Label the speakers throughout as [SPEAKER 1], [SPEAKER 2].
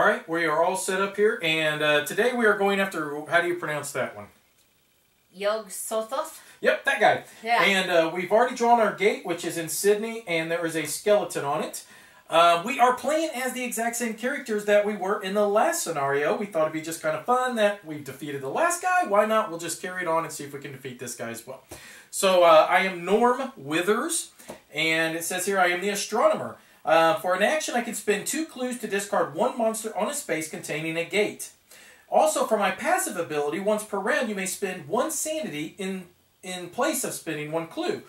[SPEAKER 1] right, we are all set up here, and today we are going after, how do you pronounce that one?
[SPEAKER 2] Yog-Sothoth?
[SPEAKER 1] Yep, that guy.
[SPEAKER 2] Yeah.
[SPEAKER 1] And we've already drawn our gate, which is in Sydney, and there is a skeleton on it. We are playing as the exact same characters that we were in the last scenario. We thought it'd be just kind of fun that we defeated the last guy. Why not? We'll just carry it on and see if we can defeat this guy as well. So I am Norm Withers, and it says here I am the astronomer. For an action, I can spend 2 clues to discard 1 monster on a space containing a gate. Also, for my passive ability, once per round, you may spend 1 sanity in place of spending 1 clue.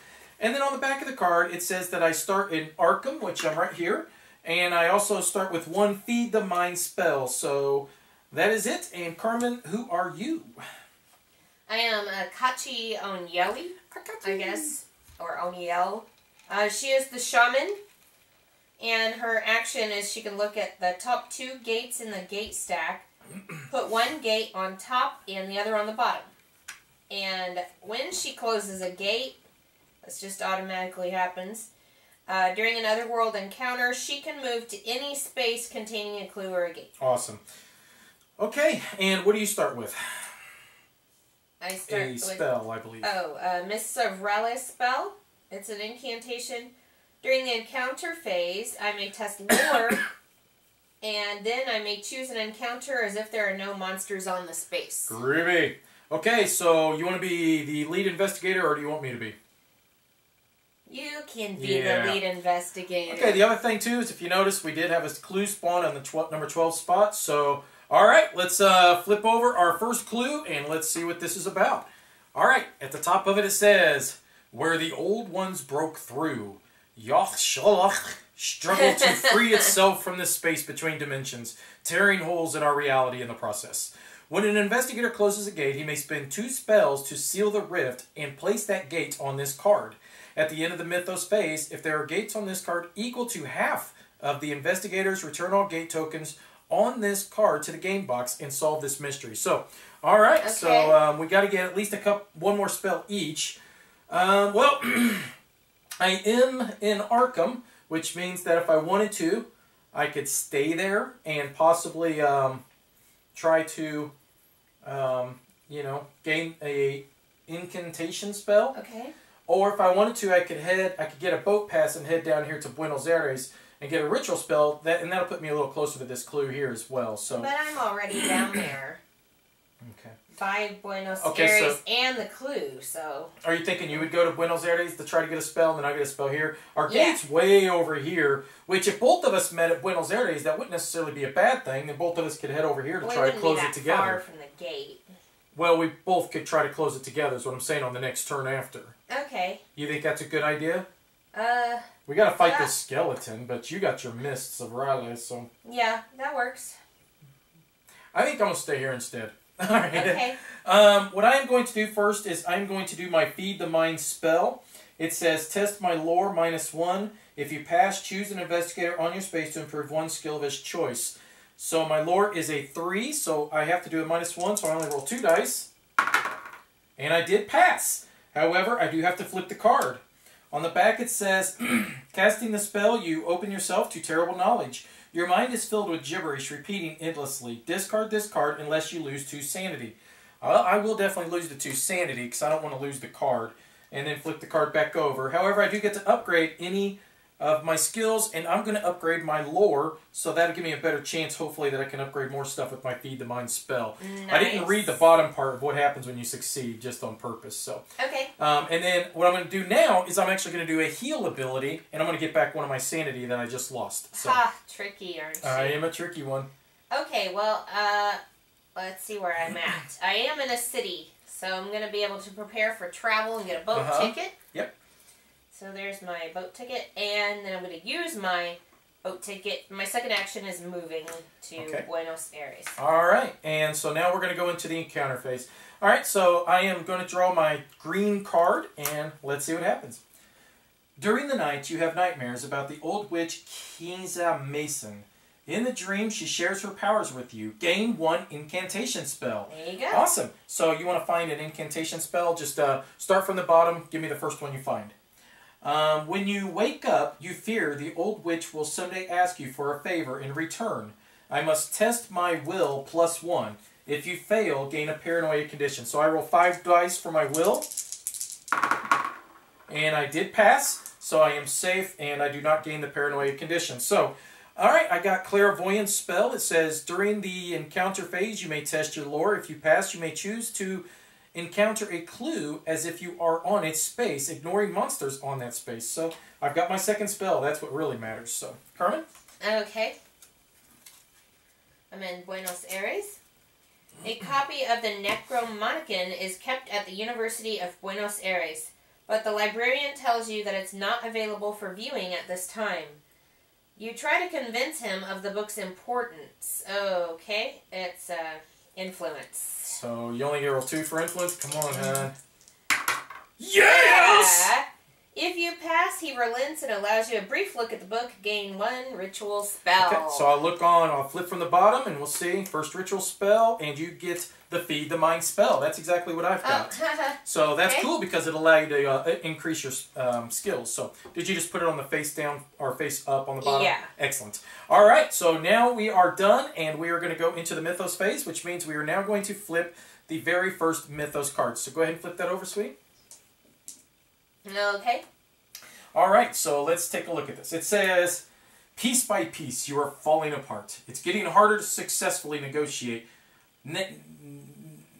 [SPEAKER 1] And then on the back of the card, it says that I start in Arkham, which I'm right here, and I also start with 1 Feed the Mind spell. So that is it. And Carmen, who are you?
[SPEAKER 2] I am Kachi Onyeli, I guess, or Oniel. She is the shaman, and her action is she can look at the top 2 gates in the gate stack, put 1 gate on top and the other on the bottom. And when she closes a gate, this just automatically happens, during an otherworld encounter, she can move to any space containing a clue or a gate.
[SPEAKER 1] Awesome. Okay, and what do you start with?
[SPEAKER 2] I start
[SPEAKER 1] a
[SPEAKER 2] with
[SPEAKER 1] spell, I believe.
[SPEAKER 2] Mists of Relish spell. It's an incantation. During the encounter phase, I may test lore, and then I may choose an encounter as if there are no monsters on the space.
[SPEAKER 1] Groovy. Okay, so you want to be the lead investigator, or do you want me to be?
[SPEAKER 2] You can be the lead investigator.
[SPEAKER 1] Okay, the other thing, too, is if you notice, we did have a clue spawn on the number 12 spot. So, all right, let's flip over our first clue, and let's see what this is about. All right, at the top of it, it says, where the old ones broke through, Yog-Sothoth struggled to free itself from the space between dimensions, tearing holes in our reality in the process. When an investigator closes a gate, he may spend 2 spells to seal the rift and place that gate on this card. At the end of the Mythos phase, if there are gates on this card equal to half of the investigator's return all gate tokens on this card to the game box and solve this mystery. So, all right,
[SPEAKER 2] okay.
[SPEAKER 1] So we got to get at least 1 more spell each. Well, I am in Arkham, which means that if I wanted to, I could stay there and possibly try to, you know, gain a incantation spell.
[SPEAKER 2] Okay.
[SPEAKER 1] Or if I wanted to, I could get a boat pass and head down here to Buenos Aires and get a ritual spell, and that'll put me a little closer to this clue here as well. So.
[SPEAKER 2] But I'm already down there.
[SPEAKER 1] Okay.
[SPEAKER 2] By Buenos Aires and the clue, so.
[SPEAKER 1] Are you thinking you would go to Buenos Aires to try to get a spell, and then I get a spell here? Our gate's way over here, which if both of us met at Buenos Aires, that wouldn't necessarily be a bad thing, and both of us could head over here to try to close it together.
[SPEAKER 2] Far from the gate.
[SPEAKER 1] Well, we both could try to close it together, is what I'm saying, on the next turn after.
[SPEAKER 2] Okay.
[SPEAKER 1] You think that's a good idea? We gotta fight this skeleton, but you got your Mists of Riley, so.
[SPEAKER 2] Yeah, that works.
[SPEAKER 1] I think I'm gonna stay here instead. Alright.
[SPEAKER 2] Okay.
[SPEAKER 1] What I am going to do first is I'm going to do my Feed the Mind spell. It says, test my lore -1. If you pass, choose an investigator on your space to improve 1 skill of his choice. So my lore is a 3, so I have to do a -1, so I only roll 2 dice. And I did pass. However, I do have to flip the card. On the back it says, casting the spell, you open yourself to terrible knowledge. Your mind is filled with gibberish, repeating endlessly. Discard this card unless you lose 2 sanity. I will definitely lose the 2 sanity because I don't want to lose the card. And then flip the card back over. However, I do get to upgrade any of my skills, and I'm going to upgrade my lore, so that'll give me a better chance, hopefully, that I can upgrade more stuff with my Feed the Mind spell.
[SPEAKER 2] Nice.
[SPEAKER 1] I didn't read the bottom part of what happens when you succeed, just on purpose. So.
[SPEAKER 2] Okay.
[SPEAKER 1] And then what I'm going to do now is I'm actually going to do a heal ability, and I'm going to get back one of my sanity that I just lost. So.
[SPEAKER 2] Ha! Tricky, aren't you?
[SPEAKER 1] I am a tricky one.
[SPEAKER 2] Okay, well, let's see where I'm at. I am in a city, so I'm going to be able to prepare for travel and get a boat ticket.
[SPEAKER 1] Yep.
[SPEAKER 2] So there's my boat ticket, and then I'm going to use my boat ticket. My second action is moving to Buenos Aires.
[SPEAKER 1] All right, and so now we're going to go into the encounter phase. All right, so I am going to draw my green card, and let's see what happens. During the night, you have nightmares about the old witch Kiza Mason. In the dream, she shares her powers with you. Gain 1 incantation spell.
[SPEAKER 2] There you go.
[SPEAKER 1] Awesome. So you want to find an incantation spell, just start from the bottom, give me the first one you find. When you wake up, you fear the old witch will someday ask you for a favor in return. I must test my will +1. If you fail, gain a paranoia condition. So I roll 5 dice for my will. And I did pass, so I am safe, and I do not gain the paranoia condition. So, alright, I got clairvoyance spell. It says, during the encounter phase, you may test your lore. If you pass, you may choose to encounter a clue as if you are on its space, ignoring monsters on that space. So, I've got my second spell. That's what really matters. So, Carmen?
[SPEAKER 2] Okay. I'm in Buenos Aires. A copy of the Necronomicon is kept at the University of Buenos Aires, but the librarian tells you that it's not available for viewing at this time. You try to convince him of the book's importance. Okay, it's influence.
[SPEAKER 1] So you only get roll 2 for influence? Come on, hon. Yes!
[SPEAKER 2] Yeah. If you pass, he relents and allows you a brief look at the book, gain 1 ritual spell.
[SPEAKER 1] Okay, so I'll flip from the bottom and we'll see. First ritual spell, and you get the Feed the Mind spell. That's exactly what I've got. So that's cool because it'll allow you to increase your skills. So did you just put it on the face down or face up on the bottom?
[SPEAKER 2] Yeah.
[SPEAKER 1] Excellent. All right, so now we are done, and we are going to go into the Mythos phase, which means we are now going to flip the very first Mythos card. So go ahead and flip that over, sweetie.
[SPEAKER 2] Okay.
[SPEAKER 1] Alright, so let's take a look at this. It says, piece by piece, you are falling apart. It's getting harder to successfully negotiate.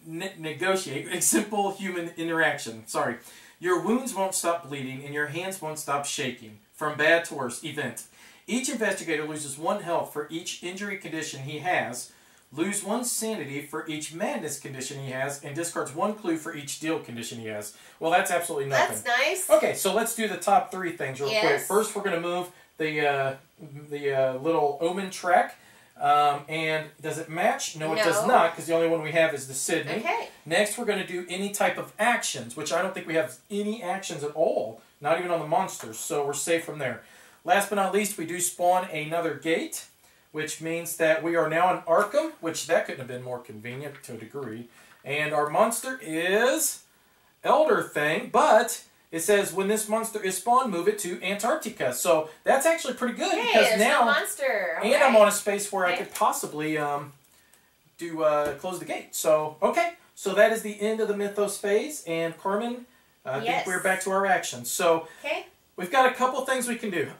[SPEAKER 1] Negotiate a simple human interaction. Sorry. Your wounds won't stop bleeding, and your hands won't stop shaking. From bad to worse. Event. Each investigator loses 1 health for each injury condition he has, lose 1 sanity for each madness condition he has, and discards 1 clue for each deal condition he has. Well, that's absolutely nothing.
[SPEAKER 2] That's nice.
[SPEAKER 1] Okay, so let's do the top 3 things real quick. First, we're going to move the little omen track. And does it match? No, it does not, because the only one we have is the Sydney.
[SPEAKER 2] Okay.
[SPEAKER 1] Next, we're going to do any type of actions, which I don't think we have any actions at all, not even on the monsters, so we're safe from there. Last but not least, we do spawn another gate, which means that we are now in Arkham, which that couldn't have been more convenient to a degree. And our monster is Elder Thing, but it says when this monster is spawned, move it to Antarctica. So that's actually pretty good because now,
[SPEAKER 2] no monster.
[SPEAKER 1] Okay. And I'm on a space where I could possibly close the gate. So okay, so that is the end of the Mythos phase, and Carmen, I think we're back to our actions. So we've got a couple things we can do.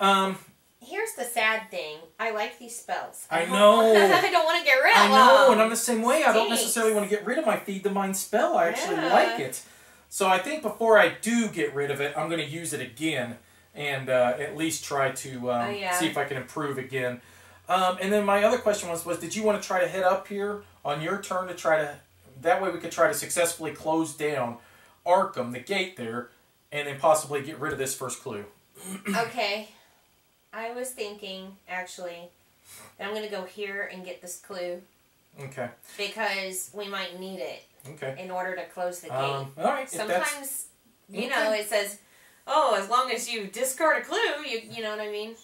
[SPEAKER 2] Here's the sad thing. I like these spells.
[SPEAKER 1] I know.
[SPEAKER 2] I don't want to get rid of them.
[SPEAKER 1] I know, and I'm the same way. I don't necessarily want to get rid of my Feed the Mind spell. I actually like it. So I think before I do get rid of it, I'm going to use it again and at least try to see if I can improve again. And then my other question was did you want to try to head up here on your turn to try to... That way we could try to successfully close down Arkham, the gate there, and then possibly get rid of this first clue.
[SPEAKER 2] Okay. I was thinking, actually, that I'm going to go here and get this clue.
[SPEAKER 1] Okay.
[SPEAKER 2] Because we might need it.
[SPEAKER 1] Okay.
[SPEAKER 2] In order to close the gate.
[SPEAKER 1] All right.
[SPEAKER 2] Sometimes, you know, it says, oh, as long as you discard a clue, you know what I mean?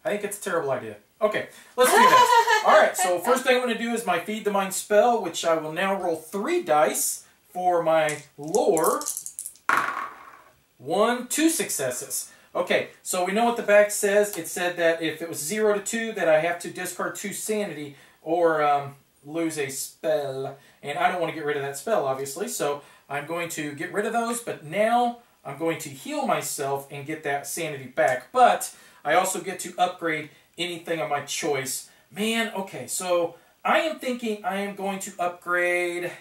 [SPEAKER 1] I think it's a terrible idea. Okay, let's do that. All right, so first thing I'm going to do is my Feed the Mind spell, which I will now roll 3 dice for my lore. 1, 2 successes. Okay, so we know what the back says. It said that if it was 0 to 2, that I have to discard 2 sanity or lose a spell. And I don't want to get rid of that spell, obviously, so I'm going to get rid of those. But now I'm going to heal myself and get that sanity back. But I also get to upgrade anything of my choice. Man, okay, so I am thinking I am going to upgrade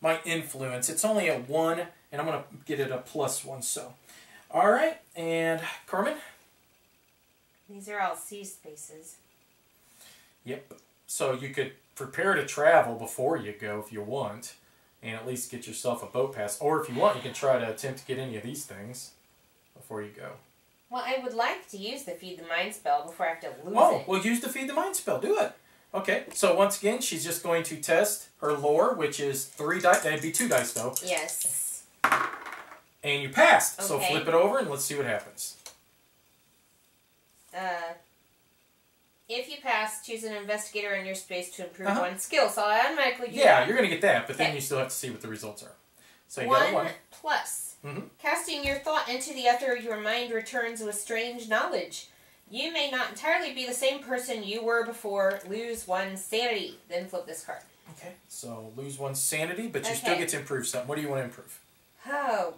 [SPEAKER 1] my influence. It's only a 1, and I'm going to get it a +1, so... Alright, and Carmen?
[SPEAKER 2] These are all C spaces.
[SPEAKER 1] Yep. So you could prepare to travel before you go if you want, and at least get yourself a boat pass. Or if you want, you can try to attempt to get any of these things before you go.
[SPEAKER 2] Well, I would like to use the Feed the Mind spell before I have to lose it.
[SPEAKER 1] Oh, well, use the Feed the Mind spell. Do it. Okay, so once again, she's just going to test her lore, which is 3 dice. That'd be 2 dice, though.
[SPEAKER 2] Yes.
[SPEAKER 1] And you passed.
[SPEAKER 2] Okay.
[SPEAKER 1] So flip it over and let's see what happens.
[SPEAKER 2] If you pass, choose an investigator in your space to improve 1 skill. So I automatically do
[SPEAKER 1] Yeah,
[SPEAKER 2] that.
[SPEAKER 1] you're going to get that, but then you still have to see what the results are. So you got a 1.
[SPEAKER 2] Plus. Casting your thought into the ether, your mind returns with strange knowledge. You may not entirely be the same person you were before. Lose 1 sanity. Then flip this card.
[SPEAKER 1] Okay, so lose 1 sanity, but you still get to improve something. What do you want to improve?
[SPEAKER 2] Oh,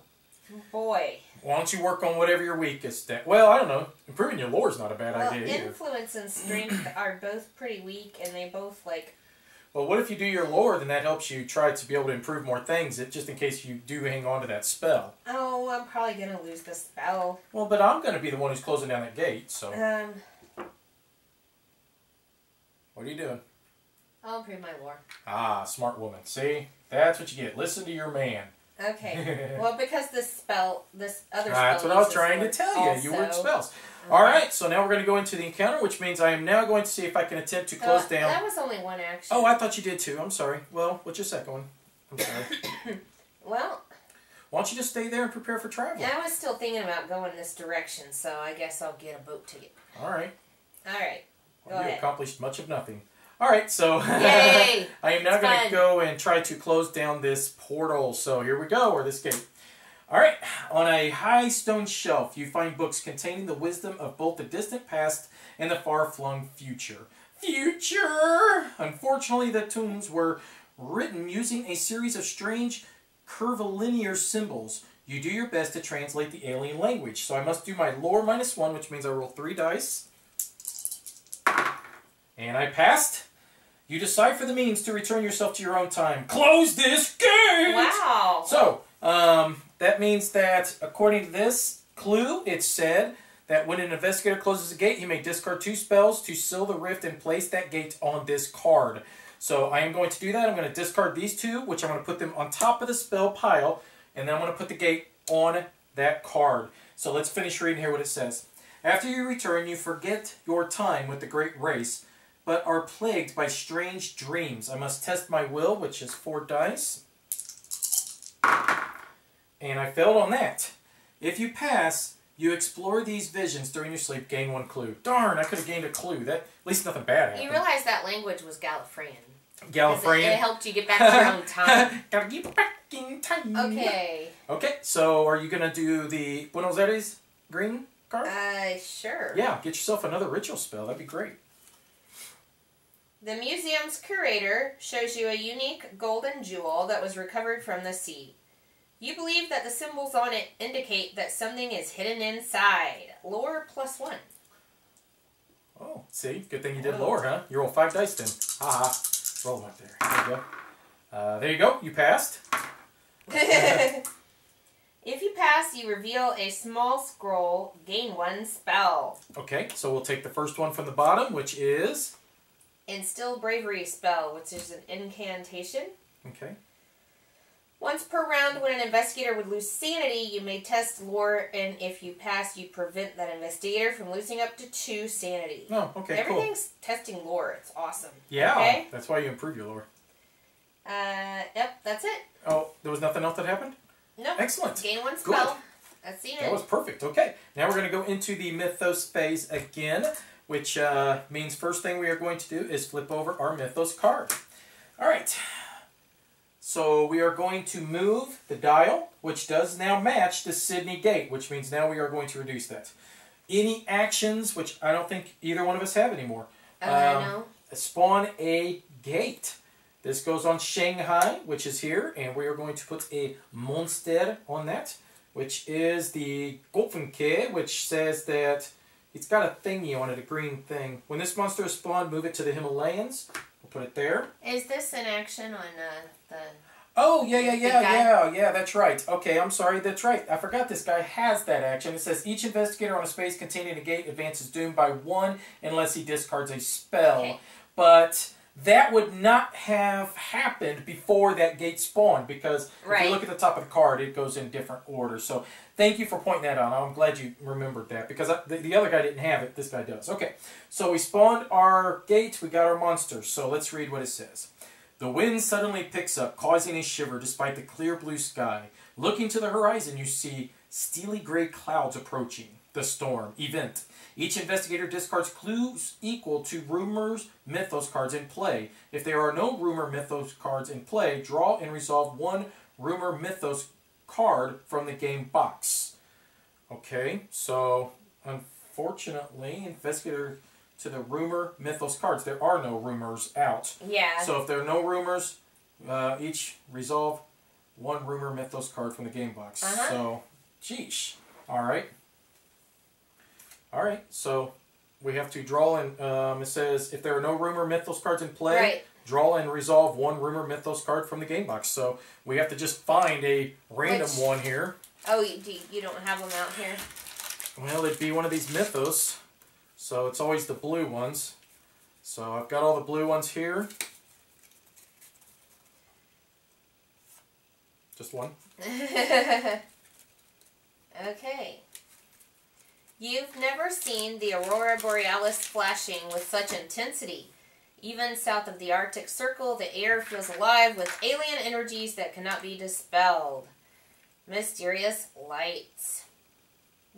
[SPEAKER 2] boy.
[SPEAKER 1] Why don't you work on whatever your weakest at? Well, I don't know. Improving your lore is not a bad idea either.
[SPEAKER 2] Influence and strength are both pretty weak, and they both, like...
[SPEAKER 1] Well, what if you do your lore, then that helps you try to be able to improve more things, just in case you do hang on to that spell.
[SPEAKER 2] Oh, I'm probably going to lose the spell.
[SPEAKER 1] Well, but I'm going to be the one who's closing down that gate, so... What are you doing?
[SPEAKER 2] I'll improve my lore.
[SPEAKER 1] Ah, smart woman. See? That's what you get. Listen to your man.
[SPEAKER 2] Okay. Well, because this other spell...
[SPEAKER 1] That's what I was trying to tell you. You work spells. Alright, so now we're going to go into the encounter, which means I am now going to see if I can attempt to close down...
[SPEAKER 2] That was only 1 action.
[SPEAKER 1] Oh, I thought you did too. I'm sorry. Well, what's your second one? I'm sorry.
[SPEAKER 2] Well...
[SPEAKER 1] Why don't you just stay there and prepare for travel?
[SPEAKER 2] I was still thinking about going this direction, so I guess I'll get a boat ticket.
[SPEAKER 1] Alright.
[SPEAKER 2] Alright.
[SPEAKER 1] Well, you accomplished much of nothing. Alright, so
[SPEAKER 2] Yay!
[SPEAKER 1] I am now going to go and try to close down this portal. So here we go, or this gate. Alright, on a high stone shelf, you find books containing the wisdom of both the distant past and the far-flung future. Future! Unfortunately, the tomes were written using a series of strange curvilinear symbols. You do your best to translate the alien language. So I must do my lore -1, which means I roll 3 dice. And I passed. You decipher the means to return yourself to your own time. Close this gate!
[SPEAKER 2] Wow!
[SPEAKER 1] So, that means that, according to this clue, it said that when an investigator closes a gate, he may discard 2 spells to seal the rift and place that gate on this card. So I am going to do that. I'm going to discard these 2, which I'm going to put them on top of the spell pile, and then I'm going to put the gate on that card. So let's finish reading here what it says. After you return, you forget your time with the great race, but are plagued by strange dreams. I must test my will, which is 4 dice. And I failed on that. If you pass, you explore these visions during your sleep, gain 1 clue. Darn, I could have gained a clue. That, at least nothing bad happened.
[SPEAKER 2] You realize that language was Gallifreyan.
[SPEAKER 1] Gallifreyan.
[SPEAKER 2] It helped you get back to your own time.
[SPEAKER 1] Gotta get back in time.
[SPEAKER 2] Okay.
[SPEAKER 1] Okay, so are you going to do the Buenos Aires green card?
[SPEAKER 2] Sure.
[SPEAKER 1] Yeah, get yourself another ritual spell. That'd be great.
[SPEAKER 2] The museum's curator shows you a unique golden jewel that was recovered from the sea. You believe that the symbols on it indicate that something is hidden inside. Lore +1.
[SPEAKER 1] Oh, see? Good thing you did lore, huh? You roll 5 dice then. Haha. Roll them up there. There you go. There you go. You passed.
[SPEAKER 2] If you pass, you reveal a small scroll, gain 1 spell.
[SPEAKER 1] Okay, so we'll take the first one from the bottom, which is...
[SPEAKER 2] Instill Bravery spell, which is an incantation.
[SPEAKER 1] Okay.
[SPEAKER 2] Once per round, when an investigator would lose sanity, you may test lore, and if you pass, you prevent that investigator from losing up to 2 sanity.
[SPEAKER 1] Oh, okay,
[SPEAKER 2] Everything's testing lore. It's awesome.
[SPEAKER 1] Yeah,
[SPEAKER 2] okay?
[SPEAKER 1] That's why you improve your lore.
[SPEAKER 2] Yep, that's it.
[SPEAKER 1] Oh, there was nothing else that happened?
[SPEAKER 2] Nope.
[SPEAKER 1] Excellent.
[SPEAKER 2] Gain 1 spell.
[SPEAKER 1] Good.
[SPEAKER 2] That's the end.
[SPEAKER 1] That was perfect. Okay, now we're going to go into the Mythos phase again, which means first thing we are going to do is flip over our Mythos card. All right. So we are going to move the dial, which does now match the Sydney gate, which means now we are going to reduce that. Any actions, which I don't think either one of us have anymore.
[SPEAKER 2] No.
[SPEAKER 1] Spawn a gate. This goes on Shanghai, which is here, and we are going to put a monster on that, which is the Golfenke, which says that it's got a thingy on it, a green thing. When this monster is spawned, move it to the Himalayas. We'll put it there.
[SPEAKER 2] Is this an action on the...
[SPEAKER 1] Oh, yeah, that's right. Okay, I'm sorry, that's right. I forgot this guy has that action. It says each investigator on a space containing a gate advances doom by 1 unless he discards a spell.
[SPEAKER 2] Okay.
[SPEAKER 1] But that would not have happened before that gate spawned, because if you look at the top of the card, it goes in different order. So thank you for pointing that out. I'm glad you remembered that, because the other guy didn't have it. This guy does. Okay, so we spawned our gate. We got our monster. So let's read what it says. The wind suddenly picks up, causing a shiver despite the clear blue sky. Looking to the horizon, you see steely gray clouds approaching. The storm. Event. Each investigator discards clues equal to rumors, mythos cards in play. If there are no rumor mythos cards in play, draw and resolve 1 rumor mythos card from the game box. Okay, so unfortunately, investigator to the rumor mythos cards. There are no rumors out.
[SPEAKER 2] Yeah.
[SPEAKER 1] So if there are no rumors, each resolve one rumor mythos card from the game box. So, geesh. Alright. Alright, so we have to draw and it says if there are no rumor mythos cards in play, draw and resolve one rumor mythos card from the game box. So we have to just find a random one here.
[SPEAKER 2] Oh, you don't have them out here?
[SPEAKER 1] Well, it'd be one of these mythos. So it's always the blue ones. So I've got all the blue ones here. Just one.
[SPEAKER 2] Okay. You've never seen the aurora borealis flashing with such intensity. Even south of the Arctic Circle, the air feels alive with alien energies that cannot be dispelled. Mysterious lights.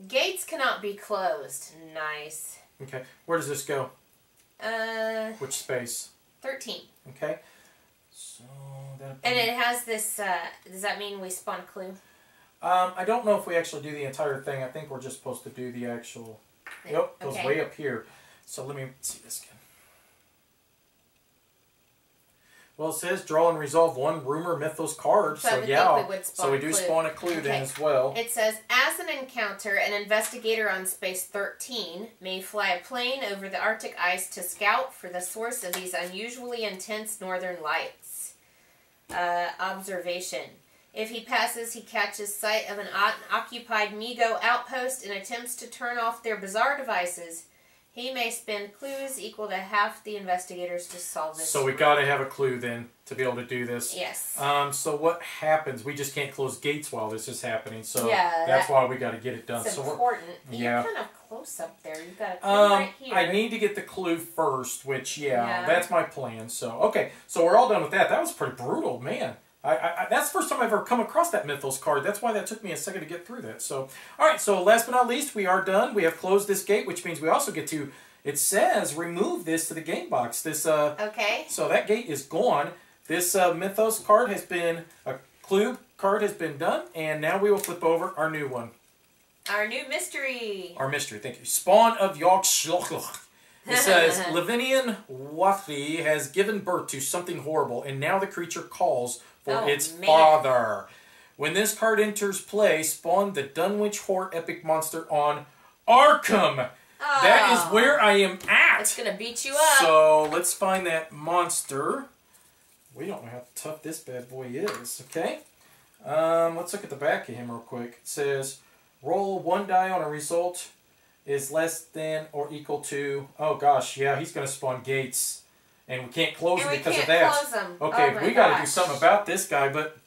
[SPEAKER 2] Gates cannot be closed. Nice.
[SPEAKER 1] Okay. Where does this go? Which space?
[SPEAKER 2] 13.
[SPEAKER 1] Okay. So
[SPEAKER 2] and it has this, does that mean we spawn a clue?
[SPEAKER 1] I don't know if we actually do the entire thing. I think we're just supposed to do the actual... Nope, it goes way up here. So let me see this again. Well, it says draw and resolve one rumor mythos card. So yeah, so we do spawn a clue then as well.
[SPEAKER 2] It says, as an encounter, an investigator on space 13 may fly a plane over the Arctic ice to scout for the source of these unusually intense northern lights. Observation. If he passes, he catches sight of an occupied Migo outpost and attempts to turn off their bizarre devices. He may spend clues equal to half the investigators to solve this.
[SPEAKER 1] So we got to have a clue then to be able to do this.
[SPEAKER 2] Yes.
[SPEAKER 1] So what happens? We just can't close gates while this is happening. So
[SPEAKER 2] yeah,
[SPEAKER 1] that's why we got to get it done.
[SPEAKER 2] It's important.
[SPEAKER 1] Yeah.
[SPEAKER 2] You're kind of close up there. You've got a clue right here.
[SPEAKER 1] I need to get the clue first, which that's my plan. So okay, so we're all done with that. That was pretty brutal, man. That's the first time I've ever come across that mythos card. That's why that took me a second to get through that. So, all right. So last but not least, we are done. We have closed this gate, which means we also get to. It says remove this to the game box. This
[SPEAKER 2] okay.
[SPEAKER 1] So that gate is gone. This mythos card has been a clue card has been done, and now we will flip over our new one.
[SPEAKER 2] Our new mystery.
[SPEAKER 1] Our mystery. Thank you. Spawn of Yog-Sothoth. It says, Levinian Wathi has given birth to something horrible, and now the creature calls for its father. When this card enters play, spawn the Dunwich Horror Epic Monster on Arkham. Oh, that is where I am at.
[SPEAKER 2] It's going to beat you up.
[SPEAKER 1] So, let's find that monster. We don't know how tough this bad boy is, okay? Let's look at the back of him real quick. It says, roll one die on a result is less than or equal to... Oh, gosh, yeah, he's going to spawn gates. And we can't close him because of that.
[SPEAKER 2] Close him.
[SPEAKER 1] Okay, we got to do something about this guy, but...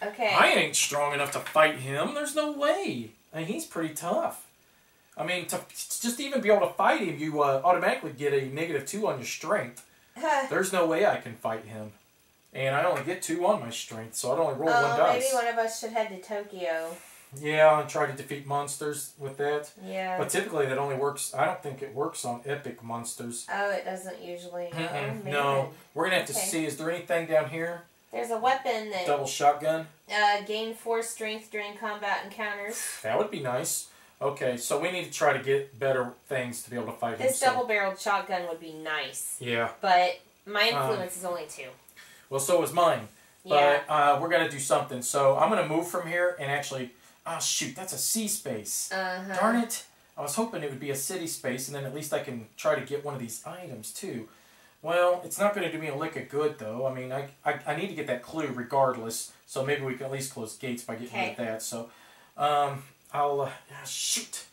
[SPEAKER 2] okay.
[SPEAKER 1] I ain't strong enough to fight him. There's no way. I mean, he's pretty tough. I mean, to just even be able to fight him, you automatically get a -2 on your strength. There's no way I can fight him. And I only get 2 on my strength, so I'd only roll 1 dice.
[SPEAKER 2] Maybe one of us should head to Tokyo.
[SPEAKER 1] Yeah, and try to defeat monsters with that.
[SPEAKER 2] Yeah.
[SPEAKER 1] But typically that only works, I don't think it works on epic monsters.
[SPEAKER 2] Oh, it doesn't usually.
[SPEAKER 1] No. We're going to have to see, is there anything down here?
[SPEAKER 2] There's a weapon that...
[SPEAKER 1] Double shotgun?
[SPEAKER 2] Gain 4 strength during combat encounters.
[SPEAKER 1] That would be nice. Okay, so we need to try to get better things to be able to fight him.
[SPEAKER 2] This double-barreled shotgun would be nice.
[SPEAKER 1] Yeah.
[SPEAKER 2] But my influence is only 2.
[SPEAKER 1] Well, so is mine. But we're going to do something. So I'm going to move from here and actually... Oh, shoot, that's a sea space. Darn it. I was hoping it would be a city space, and then at least I can try to get one of these items, too. Well, it's not going to do me a lick of good, though. I mean, I need to get that clue regardless, so maybe we can at least close gates by getting rid of that. So, I'll... shoot.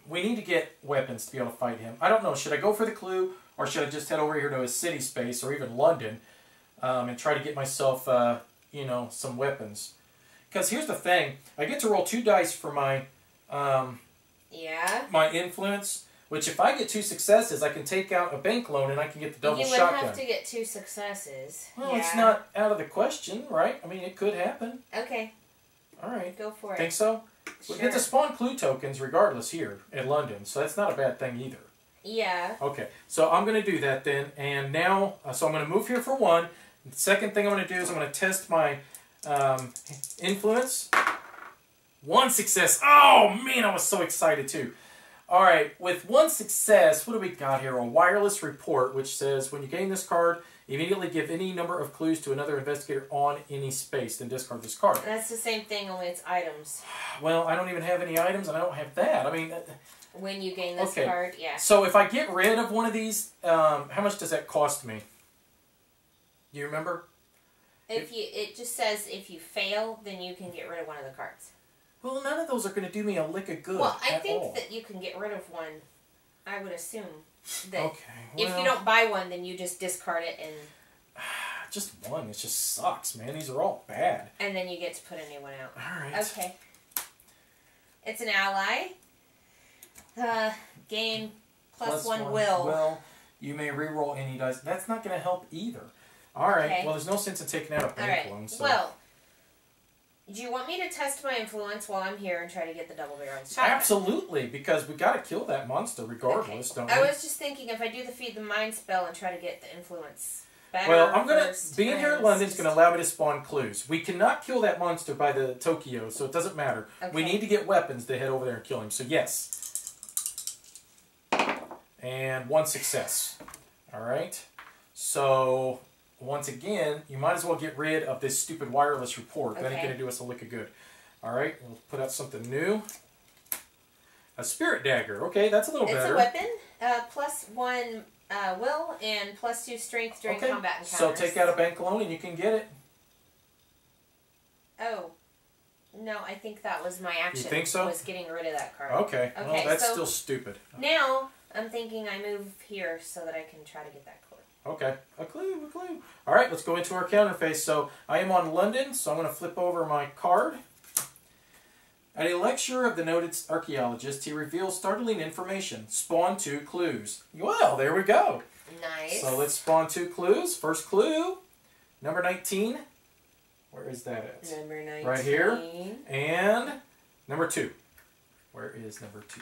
[SPEAKER 1] We need to get weapons to be able to fight him. I don't know. Should I go for the clue, or should I just head over here to a city space, or even London, and try to get myself, you know, some weapons? Because here's the thing. I get to roll 2 dice for my... my influence, which if I get 2 successes, I can take out a bank loan and I can get the double shotgun.
[SPEAKER 2] You would have to get 2 successes.
[SPEAKER 1] Well, it's not out of the question, right? I mean, it could happen.
[SPEAKER 2] Okay.
[SPEAKER 1] All right.
[SPEAKER 2] Go for it.
[SPEAKER 1] Think so?
[SPEAKER 2] Sure.
[SPEAKER 1] We get to spawn clue tokens regardless here in London, so that's not a bad thing either.
[SPEAKER 2] Yeah.
[SPEAKER 1] Okay, so I'm going to do that then, and now, so I'm going to move here for 1. The second thing I'm going to do is I'm going to test my influence. 1 success. Oh, man, I was so excited, too. All right, with 1 success, what do we got here? A wireless report, which says, when you gain this card, immediately give any number of clues to another investigator on any space, then discard this card.
[SPEAKER 2] And that's the same thing, only it's items.
[SPEAKER 1] Well, I don't even have any items, and I don't have that. I mean...
[SPEAKER 2] When you gain this card, yeah.
[SPEAKER 1] So if I get rid of one of these, how much does that cost me? Do you remember?
[SPEAKER 2] It just says if you fail, then you can get rid of one of the cards.
[SPEAKER 1] Well, none of those are going to do me a lick of good.
[SPEAKER 2] Well, I think that you can get rid of one. I would assume that
[SPEAKER 1] well,
[SPEAKER 2] if you don't buy one, then you just discard it and.
[SPEAKER 1] Just one. It just sucks, man. These are all bad.
[SPEAKER 2] And then you get to put a new one out.
[SPEAKER 1] All right.
[SPEAKER 2] Okay. It's an ally. Gain plus one will.
[SPEAKER 1] Well, you may reroll any dice. That's not going to help either. All right. Okay. Well, there's no sense in taking out a bank loan. So.
[SPEAKER 2] Well, do you want me to test my influence while I'm here and try to get the double-barreled shotgun?
[SPEAKER 1] Absolutely, because we got to kill that monster regardless, don't we?
[SPEAKER 2] I was just thinking if I do the feed the mind spell and try to get the influence better.
[SPEAKER 1] Well, I'm gonna being here in London is going to allow me to spawn clues. We cannot kill that monster by the Tokyo, so it doesn't matter. Okay. We need to get weapons to head over there and kill him. So yes, and 1 success. All right. So. Once again, you might as well get rid of this stupid wireless report. Okay. That ain't going to do us a lick of good. All right, we'll put out something new. A spirit dagger. Okay, that's a little better.
[SPEAKER 2] It's a weapon. Plus 1 will and plus 2 strength during combat encounters.
[SPEAKER 1] So take out a bank loan and you can get it.
[SPEAKER 2] Oh. No, I think that was my action.
[SPEAKER 1] You think so?
[SPEAKER 2] Was getting rid of that card.
[SPEAKER 1] Okay. Well, that's still stupid.
[SPEAKER 2] Now, I'm thinking I move here so that I can try to get that card.
[SPEAKER 1] Okay, a clue, a clue. All right, let's go into our counterface. So I am on London, so I'm going to flip over my card. At a lecture of the noted archaeologist, he reveals startling information. Spawn 2 clues. Well, there we go.
[SPEAKER 2] Nice.
[SPEAKER 1] So let's spawn 2 clues. First clue, number 19. Where is that at?
[SPEAKER 2] Number 19.
[SPEAKER 1] Right here. And number 2. Where is number 2?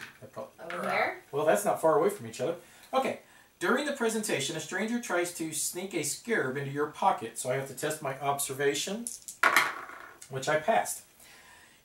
[SPEAKER 2] Over there?
[SPEAKER 1] Well, that's not far away from each other. Okay. During the presentation, a stranger tries to sneak a scarab into your pocket, so I have to test my observation, which I passed.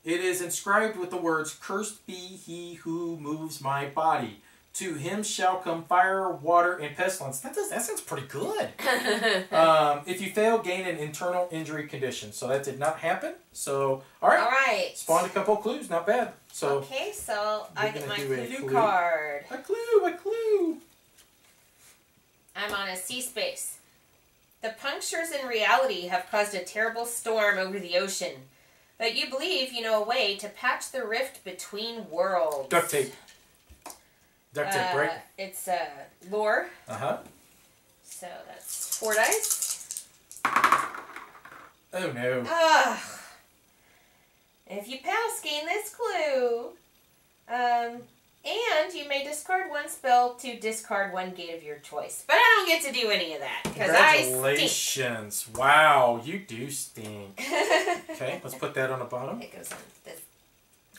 [SPEAKER 1] It is inscribed with the words, "Cursed be he who moves my body. To him shall come fire, water, and pestilence." That sounds pretty good. If you fail, gain an internal injury condition. So that did not happen. So, all right. Spawned a couple of clues. Not bad. So
[SPEAKER 2] okay, so I get my clue card.
[SPEAKER 1] A clue.
[SPEAKER 2] I'm on a sea space. The punctures in reality have caused a terrible storm over the ocean, but you believe you know a way to patch the rift between worlds.
[SPEAKER 1] Duct tape. Duct tape, right?
[SPEAKER 2] It's lore.
[SPEAKER 1] Uh-huh.
[SPEAKER 2] So that's 4 dice.
[SPEAKER 1] Oh, no.
[SPEAKER 2] Ugh. If you pass, gain this clue. And you may discard 1 spell to discard 1 gate of your choice. But I don't get to do any of that, because I stink.
[SPEAKER 1] Congratulations. Wow, you do stink. Okay, let's put that on the bottom.
[SPEAKER 2] It goes on this.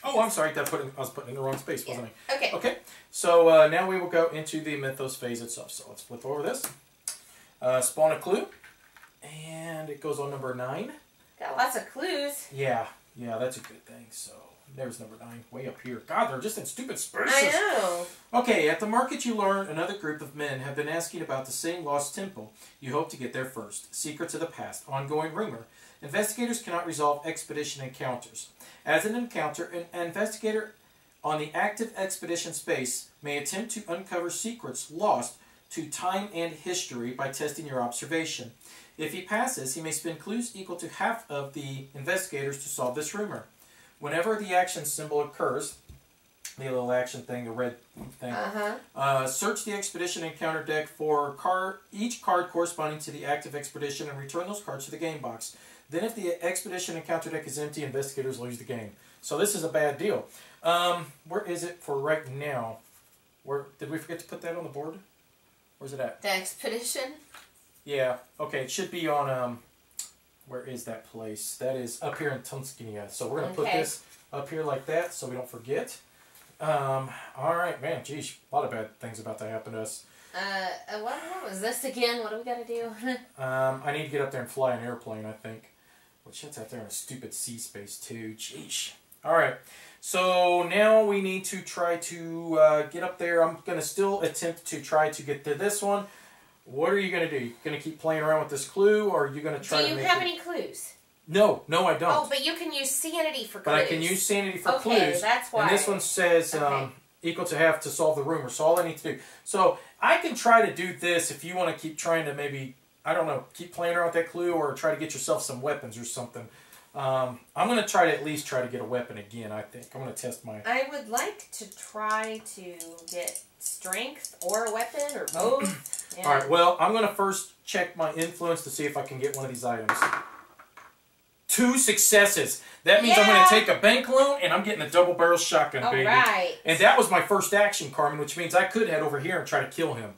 [SPEAKER 1] Oh, I'm sorry. I was putting it in the wrong space, wasn't I?
[SPEAKER 2] Okay.
[SPEAKER 1] Okay, so now we will go into the mythos phase itself. So let's flip over this. Spawn a clue. And it goes on number 9.
[SPEAKER 2] Got lots of clues.
[SPEAKER 1] Yeah, that's a good thing. So there's number 9, way up here. God, they're just in stupid spaces.
[SPEAKER 2] I know.
[SPEAKER 1] Okay, at the market you learn another group of men have been asking about the same lost temple. You hope to get there first. Secrets of the past. Ongoing rumor. Investigators cannot resolve expedition encounters. As an encounter, an investigator on the active expedition space may attempt to uncover secrets lost to time and history by testing your observation. If he passes, he may spend clues equal to half of the investigators to solve this rumor. Whenever the action symbol occurs, the little action thing, the red thing, search the expedition encounter deck for each card corresponding to the active expedition and return those cards to the game box. Then if the expedition encounter deck is empty, investigators lose the game. So this is a bad deal. Where is it for right now? Did we forget to put that on the board? Where's it at?
[SPEAKER 2] The expedition?
[SPEAKER 1] Yeah. Okay, it should be on... where is that place? That is up here in Tuscany. So we're going to put this up here like that so we don't forget. All right, man. Geez, a lot of bad things about to happen to us.
[SPEAKER 2] What was this again? What do we got to do?
[SPEAKER 1] I need to get up there and fly an airplane, I think. Which that's out there in a stupid sea space, too. Jeez. All right. So now we need to try to get up there. I'm going to still attempt to try to get to this one. What are you going to do? You going to keep playing around with this clue, or are you going to try to make
[SPEAKER 2] Do you have any clues?
[SPEAKER 1] No, I don't.
[SPEAKER 2] Oh, but you can use sanity for clues.
[SPEAKER 1] But I can use sanity for clues.
[SPEAKER 2] Okay, that's why.
[SPEAKER 1] And this one says equal to half to solve the rumor. So all I need to do. So I can try to do this if you want to keep trying to maybe, I don't know, keep playing around with that clue or try to get yourself some weapons or something. I'm going to try to at least try to get a weapon again, I think. I'm going to test my...
[SPEAKER 2] I would like to try to get strength or a weapon or both. Yeah.
[SPEAKER 1] All right, well, I'm going to first check my influence to see if I can get one of these items. 2 successes. That means I'm going to take a bank loan and I'm getting a double-barrel shotgun, baby.
[SPEAKER 2] All right.
[SPEAKER 1] And that was my first action, Carmen, which means I could head over here and try to kill him.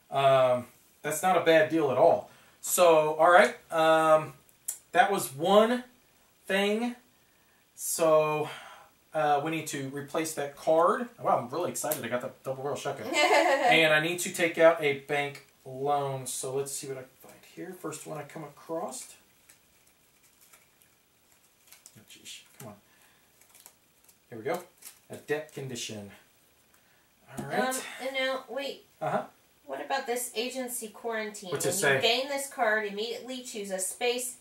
[SPEAKER 1] That's not a bad deal at all. So, all right. That was one thing. So, we need to replace that card. Wow, I'm really excited. I got the double-barrel shotgun. And I need to take out a bank loan. So, let's see what I can find here. First one I come across. Oh, geez. Come on. Here we go. A debt condition. All right.
[SPEAKER 2] And now, wait. What about this agency quarantine?
[SPEAKER 1] What's it
[SPEAKER 2] when
[SPEAKER 1] say?
[SPEAKER 2] You gain this card, immediately choose a space.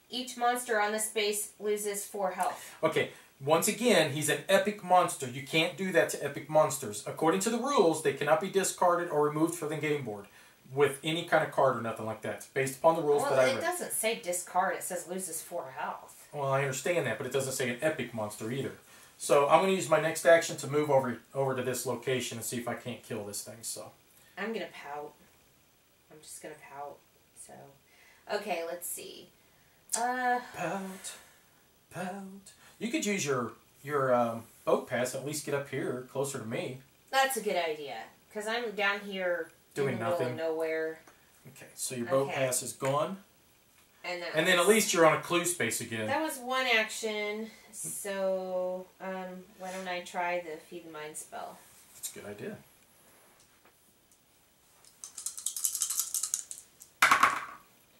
[SPEAKER 2] Each monster on the space loses 4 health.
[SPEAKER 1] Okay. Once again, he's an epic monster. You can't do that to epic monsters. According to the rules, they cannot be discarded or removed from the game board with any kind of card or nothing like that. It's based upon the rules that I read.
[SPEAKER 2] Well, it doesn't say discard. It says loses 4 health.
[SPEAKER 1] Well, I understand that, but it doesn't say an epic monster either. So I'm going to use my next action to move over to this location and see if I can't kill this thing. So
[SPEAKER 2] I'm going to pout. I'm just going to pout. So, okay, let's see.
[SPEAKER 1] Pout. You could use your boat pass, at least get up here, closer to me.
[SPEAKER 2] That's a good idea, because I'm down here
[SPEAKER 1] doing
[SPEAKER 2] in the
[SPEAKER 1] nothing.
[SPEAKER 2] middle of nowhere.
[SPEAKER 1] Okay, so your boat pass is gone.
[SPEAKER 2] And
[SPEAKER 1] then at least you're on a clue space again.
[SPEAKER 2] That was one action, so why don't I try the Feed the Mind spell?
[SPEAKER 1] That's a good idea.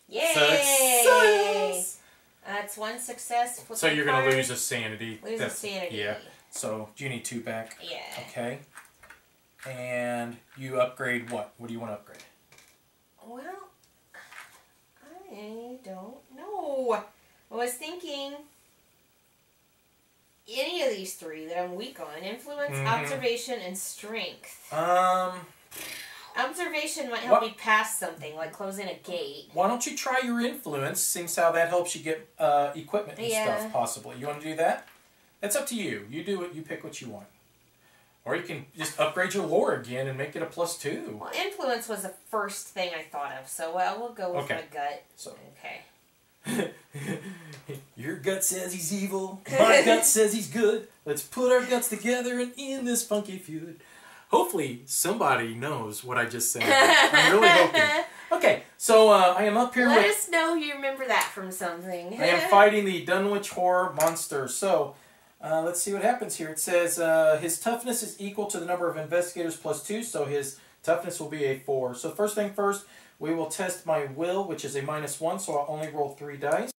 [SPEAKER 2] Yay!
[SPEAKER 1] Success!
[SPEAKER 2] That's 1 success.
[SPEAKER 1] So you're going to lose a sanity.
[SPEAKER 2] Lose a sanity.
[SPEAKER 1] Yeah. So you need 2 back.
[SPEAKER 2] Yeah.
[SPEAKER 1] Okay. And you upgrade what? What do you want to upgrade?
[SPEAKER 2] Well, I don't know. I was thinking any of these 3 that I'm weak on. Influence, observation, and strength. Observation might help me pass something, like closing a gate.
[SPEAKER 1] Why don't you try your influence, seeing how that helps you get equipment and stuff, possibly. You want to do that? That's up to you. You do it. You pick what you want. Or you can just upgrade your lore again and make it a +2.
[SPEAKER 2] Well, influence was the first thing I thought of, so we'll go with my gut.
[SPEAKER 1] So.
[SPEAKER 2] Okay.
[SPEAKER 1] Your gut says he's evil. My gut says he's good. Let's put our guts together and end this funky feud. Hopefully somebody knows what I just said. I'm really hoping. Okay, so I am up here
[SPEAKER 2] Let us know you remember that from something.
[SPEAKER 1] I am fighting the Dunwich Horror monster. So, let's see what happens here. It says his toughness is equal to the number of investigators +2, so his toughness will be a 4. So first thing first, we will test my will, which is a -1, so I'll only roll 3 dice.